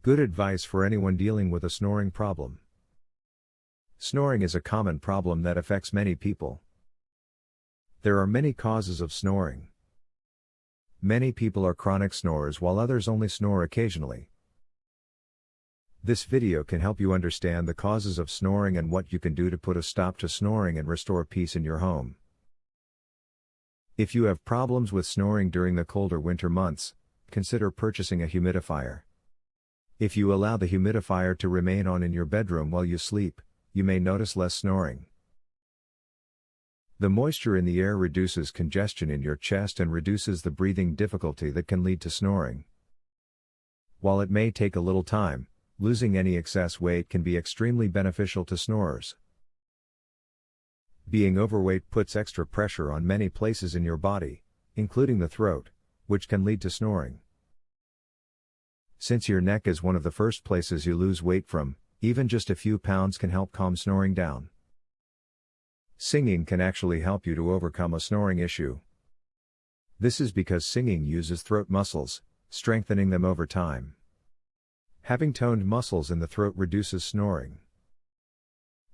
Good advice for anyone dealing with a snoring problem. Snoring is a common problem that affects many people. There are many causes of snoring. Many people are chronic snorers while others only snore occasionally. This video can help you understand the causes of snoring and what you can do to put a stop to snoring and restore peace in your home. If you have problems with snoring during the colder winter months, consider purchasing a humidifier. If you allow the humidifier to remain on in your bedroom while you sleep, you may notice less snoring. The moisture in the air reduces congestion in your chest and reduces the breathing difficulty that can lead to snoring. While it may take a little time, losing any excess weight can be extremely beneficial to snorers. Being overweight puts extra pressure on many places in your body, including the throat, which can lead to snoring. Since your neck is one of the first places you lose weight from, even just a few pounds can help calm snoring down. Singing can actually help you to overcome a snoring issue. This is because singing uses throat muscles, strengthening them over time. Having toned muscles in the throat reduces snoring.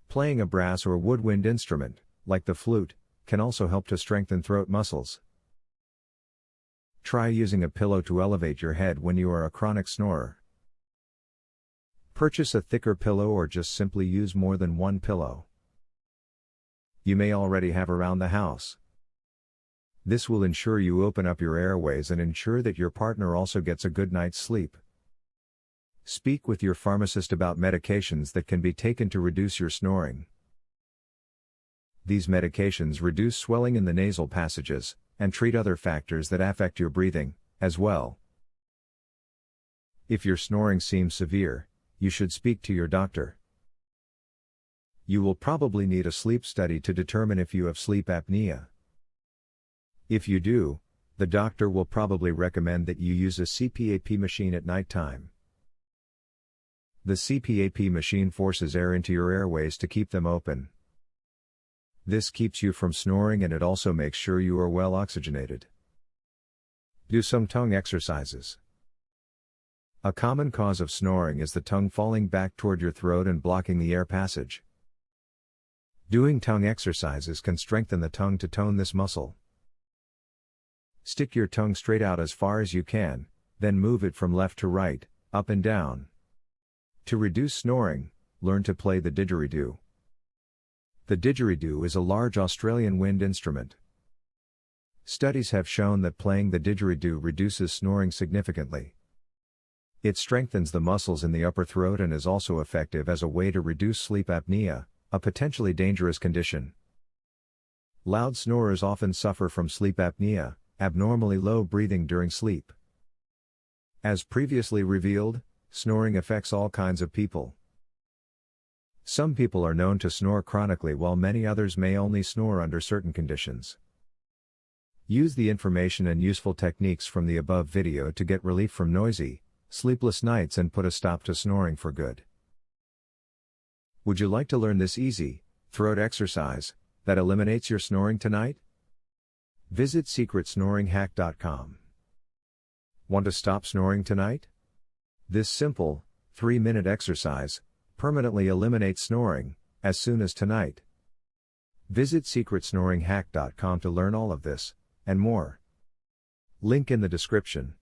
Playing a brass or woodwind instrument, like the flute, can also help to strengthen throat muscles. Try using a pillow to elevate your head when you are a chronic snorer. Purchase a thicker pillow or just simply use more than one pillow. You may already have around the house. This will ensure you open up your airways and ensure that your partner also gets a good night's sleep. Speak with your pharmacist about medications that can be taken to reduce your snoring. These medications reduce swelling in the nasal passages, and treat other factors that affect your breathing, as well. If your snoring seems severe, you should speak to your doctor. You will probably need a sleep study to determine if you have sleep apnea. If you do, the doctor will probably recommend that you use a CPAP machine at nighttime. The CPAP machine forces air into your airways to keep them open. This keeps you from snoring and it also makes sure you are well oxygenated. Do some tongue exercises. A common cause of snoring is the tongue falling back toward your throat and blocking the air passage. Doing tongue exercises can strengthen the tongue to tone this muscle. Stick your tongue straight out as far as you can, then move it from left to right, up and down. To reduce snoring, learn to play the didgeridoo. The didgeridoo is a large Australian wind instrument. Studies have shown that playing the didgeridoo reduces snoring significantly. It strengthens the muscles in the upper throat and is also effective as a way to reduce sleep apnea, a potentially dangerous condition. Loud snorers often suffer from sleep apnea, abnormally low breathing during sleep. As previously revealed, snoring affects all kinds of people. Some people are known to snore chronically while many others may only snore under certain conditions. Use the information and useful techniques from the above video to get relief from noisy, sleepless nights and put a stop to snoring for good. Would you like to learn this easy, throat exercise, that eliminates your snoring tonight? Visit secretsnoringhack.com. Want to stop snoring tonight? This simple, 3-minute exercise permanently eliminates snoring, as soon as tonight. Visit secretsnoringhack.com to learn all of this, and more. Link in the description.